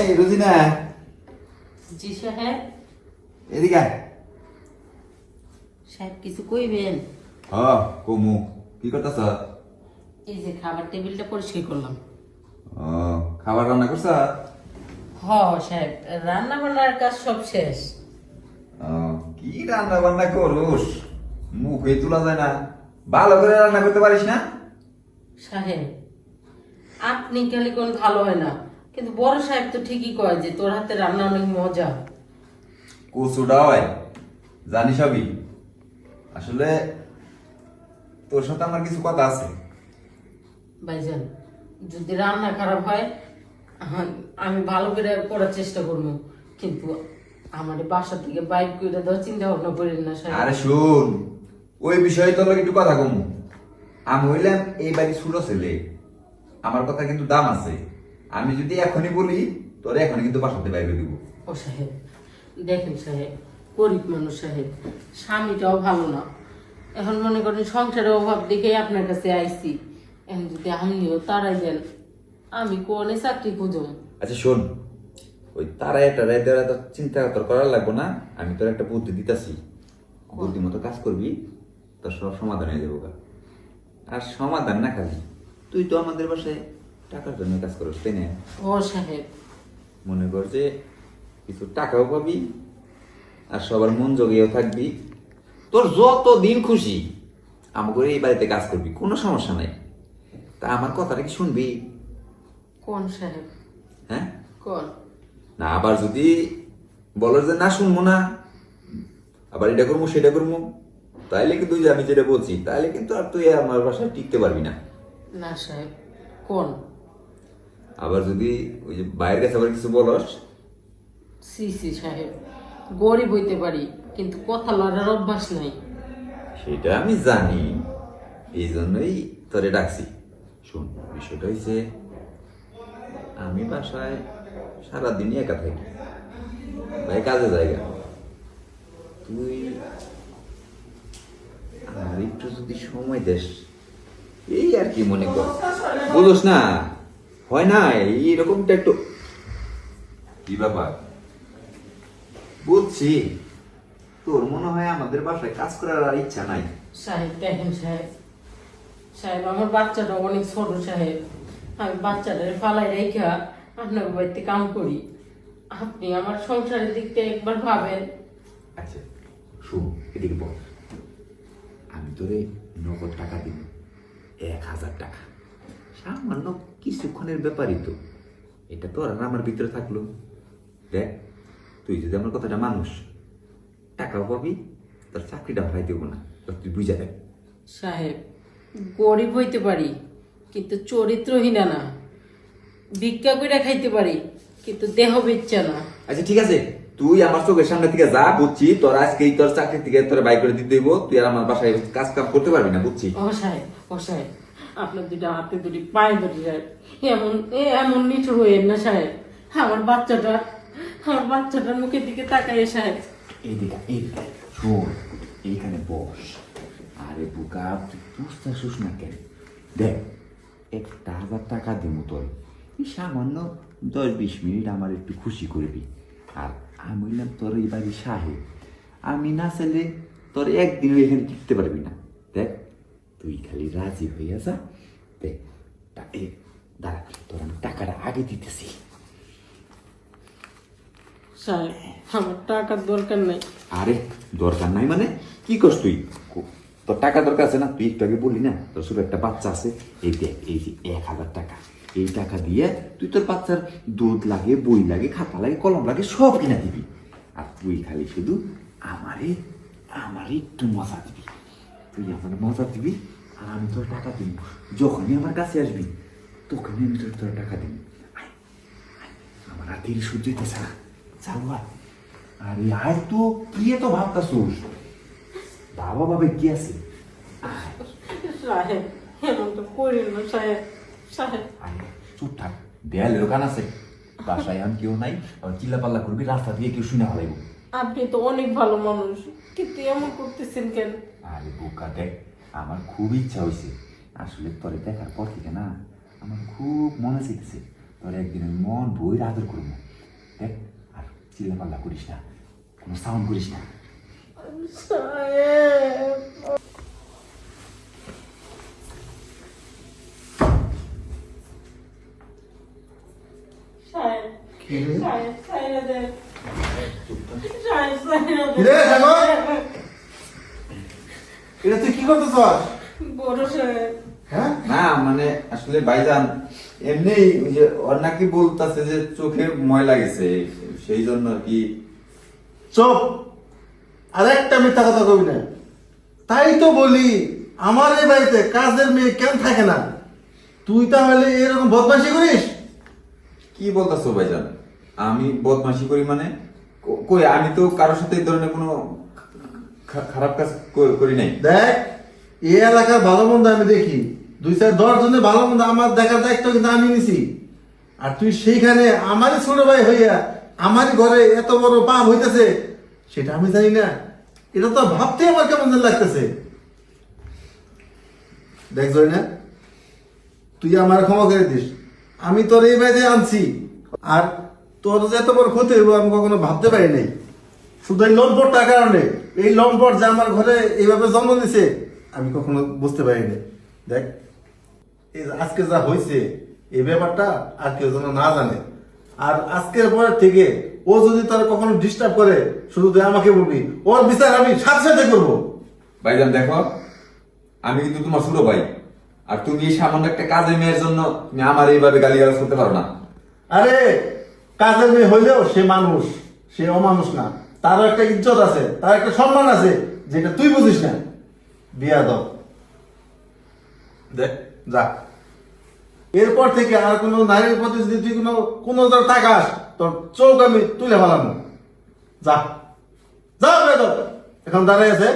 এই রুজিনা, জি সাহেব। এদিকে আয়। সাহেব কিছু কইবেন? কমু কি করতেছ? এই যে খাবার টেবিলটা পরিষ্কার করলাম। খাবার রান্না করছ? হ সাহেব, রান্না বান্নার কাজ সব শেষ। কি রান্না বান্না করোস? মুখে তোলা যায় না। ভালো করে রান্না করতে পারিস না? সাহেব আপনি খালি কোন ভালো হয় না, কিন্তু বড় সাহেব তো ঠিকই কয় যে তোর হাতে রান্না অনেক মজা। কচুটা হয় জানি সবই। আসলে তোর সাথে আমার কিছু কথা আছে। ভাইজান, যদি রান্না খারাপ হয় আমি ভালো করে করার চেষ্টা করবো, কিন্তু আমার বাসা থেকে বাইক করে দেওয়ার চিন্তা ভাবনা করেন না সাহেব। আরে শুন, ওই বিষয়ে তোর লগে একটু কথা কমু। আমি হইলাম এই বাড়ির ছোট ছেলে, আমার কথা কিন্তু দাম আছে। আমি যদি এখনই বলি তোরে এখনই কিন্তু বাসাতে বাইরে দিব। ও সাহেব দেখেন সাহেব, গরিব মানুষ সাহেব, স্বামীটাও ভালো না। এখন মনে করেন সংসারের অভাব দেখেই আপনার কাছে আইছি। এখন যদি আপনিও তারাই দেন, আমি কোনে চাকরি খুঁজুম? আচ্ছা শোন, ওই তারা একটা রায় দেওয়ার এত চিন্তা তোর করার লাগবো না। আমি তোর একটা বুদ্ধি দিতেছি, বুদ্ধি মতো কাজ করবি, তোর সব সমাধান হয়ে যাবো। আর সমাধান না খালি, তুই তো আমাদের বাসায় টাকার জন্য কাজ করিস, তাই না? ও সাহেব মনে কর যে কিছু টাকাও পাবি আর সবার মন জগিয়েও থাকবি। তোর যত দিন খুশি আমাকে এই বাড়িতে কাজ করবি, কোনো সমস্যা নাই। তা আমার কথাটা কি শুনবি? কোন সাহেব? হ্যাঁ কোন? না আবার যদি বলো যে না শুনবো না, আবার এটা করবো সেটা করবো, তাইলে কিন্তু যে আমি যেটা বলছি তাহলে কিন্তু আর তুই আমার বাসায় টিকতে পারবি না। না সাহেব কোন? আবার যদি ওই যে বাইরের কাছে আবার কিছু বলস। সি সি সাহেব, গরিব হইতে পারি কিন্তু কথা লড়ার অভ্যাস নাই। সেটা আমি জানি, এই জন্যই তোরে ডাকছি। শোন, বিষয়টা হয়েছে আমি বাসায় সারাদিনই একা থাকি, ভাই কাজে জায়গা। তুই আমার একটু যদি সময় দেস, এই আর কি মনে কর, বুঝোস না হয় না এইরকমটা একটু। কি ব্যাপার? বুঝছি তোর মনে হয় আমাদের বাসায় কাজ করার আর ইচ্ছা নাই। সাহেব দেখেন সাহেব, সাহেব আমার বাচ্চাটা অনেক ছোট সাহেব, আমি বাচ্চাটার ফালাই রেখা আপনার বাড়িতে কাম করি। আপনি আমার সংসারের দিকটা একবার ভাবেন। আচ্ছা শুন, এদিকে বল। আমি তোরে নগদ টাকা দিব, 1000 টাকা। সামান্য কিছুক্ষণের ব্যাপারই তো, এটা তো আর আমার ভিতরে থাকলো। দেখ, তুই যদি আমার কথাটা মানুষ, টাকাও পাবি, তোর চাকরিটা ভাই দেবো না, তুই বুঝা দেখ। সাহেব গরিব হইতে পারি কিন্তু চরিত্রহীনা না, ভিক্ষা করে খাইতে পারি কিন্তু দেহ বেচ্চা না। আচ্ছা ঠিক আছে, তুই আমার চোখের সামনে থেকে যা, বুঝছি তোর আজকেই তোর চাকরি থেকে তোর বাই করে দিতে হইব। তুই আর আমার বাসায় কাজ কাম করতে পারবি না, বুঝছি? ও সাহেব আপনার দুটা হাতে দুটি পায়ে ধরি সাহেব, এমন এমন নিঠুর হইেন না সাহেব। আমার বাচ্চাটার মুখের দিকে তাকাই সাহেব। এইদিকে শোন, এইখানে বস। আরে বুকা, তুই বুঝতে আসিস না কেন? দেখ, 1000 টাকা দিব তোর, এই সামান্য 10-20 মিনিট আমার একটু খুশি করবি। আর আমি বললাম তোর এই বাড়ির সাহেব, আমি না চাইলে তোর একদিনও এখানে টিকতে পারবি না। দেখ, তুই খালি রাজি হইয়া যা। দেখ দাঁড়া, তোর আমি টাকাটা আগে দিতেছি। সাহেব আমার টাকার দরকার নাই। আরে দরকার নাই মানে কি করছ তুই? তোর টাকা দরকার আছে না? তুই একটু আগে বললি না তোর ছোট একটা বাচ্চা আছে, এই দেখ এই যে 1000 টাকা, এই টাকা দিয়ে তুই তোর বাচ্চার দুধ লাগে, বই লাগে, খাতা লাগে, কলম লাগে, সব কিনা দিবি। আর তুই খালি শুধু আমারে আমারে একটু মজা দিবি। তুই আমার মজা দিবি আর আমি তোর টাকা দিব। যখনই আমার কাছে আসবি তখনই আমি তোর টাকা দিব। আমার আর দেরি সহ্য হইতেছে না, যাবো। আরে আয় তো, কি তো ভাবতাছোস? বাবা ভাবে কি আছে? সাহেব এমন তো করিল না সাহেব। সাহেব চুপ থাক, দেয়ালেরও কান আছে, বাসায় আমি কেউ নাই, চিল্লা পাল্লা করবি, রাস্তা দিয়ে কেউ শুনে হালাইব। আপনি তো অনেক ভালো মানুষ, কিন্তু এমন করতেছেন কেন? আরে বোকা, দেখ আমার খুব ইচ্ছা হয়েছে আসলে তোরে দেখার পর থেকে না, আমার খুব মনে চাইতেছে তোর একদিন আমি মন বইয়ের আদর করবো। চিল্লাপাল্লা করিস না, কোনো সাউন্ড করিস না। সাহেব সাহেব কি রে? সাহেব সাহেব দেন কি রে, শ্যামা? এটা তুই কি করতেছ? বড় সাহেব হ্যাঁ? না মানে আসলে ভাইজান এমনি ওই যে ওর নাকি বলতাছে যে চোখে ময়লা গেছে, সেই জন্য আর কি। চুপ, আর একটা মিথ্যা কথা কবি না। তাই তো বলি, আমার এই বাড়িতে কাজের মেয়ে কেন থাকে না? তুই তাহলে এরকম বদমাশি করিস? কি বলতাছো ভাইজান? আমি বদমাশি করি মানে? কই, আমি তো কারোর সাথে এই ধরনের কোনো খারাপ কাজ করি নাই। দেখ, এই এলাকার ভালো মন্দ আমি দেখি, 2-4-10 জনের ভালো মন্দ আমার দেখার দায়িত্ব কিন্তু আমি নিছি। আর তুই সেইখানে আমারই ছোট ভাই হইয়া আমারই ঘরে এত বড় পাপ হইতেছে, সেটা আমি জানি না? এটা তো ভাবতে আমার কেমন যেন লাগতেছে। দেখ না, তুই আমার ক্ষমা করে দিস। আমি তোর এই বাড়িতে আনছি, আর তোর যে এত বড় ক্ষতি হইব আমি কখনো ভাবতে পারি নাই। শুধু এই লম্পটটার কারণে, এই লম্পট যে আমার ঘরে এইভাবে জন্ম দিছে, আমি কখনো বুঝতে পারিনি। দেখ, এই যে আজকে যা হয়েছে, এই ব্যাপারটা আর কেউ যেন না জানে। আর আজকের পর থেকে ও যদি তার কখনো ডিস্টার্ব করে, শুধু তুই আমাকে বলবি, ওর বিচার আমি সাথে সাথে করবো। ভাইজান দেখো, আমি কিন্তু তোমার ছোট ভাই, আর তুমি এই সামান্য একটা কাজের মেয়ের জন্য তুমি আমার এইভাবে গালিগালাজ করতে পারো না। আরে, কাজের মেয়ে হইলেও সে মানুষ, সে অমানুষ না। তারও একটা ইজ্জত আছে, তার একটা সম্মান আছে, যেটা তুই বুঝিস না। বিয়া দাও, দেখ যা। এরপর থেকে আর কোনো নারীর প্রতি যদি তুই কোনো তাকাস, তোর চোখ আমি তুলে ফেলানো। যা যা, বিয়া দাও। এখন দাঁড়াই আছে।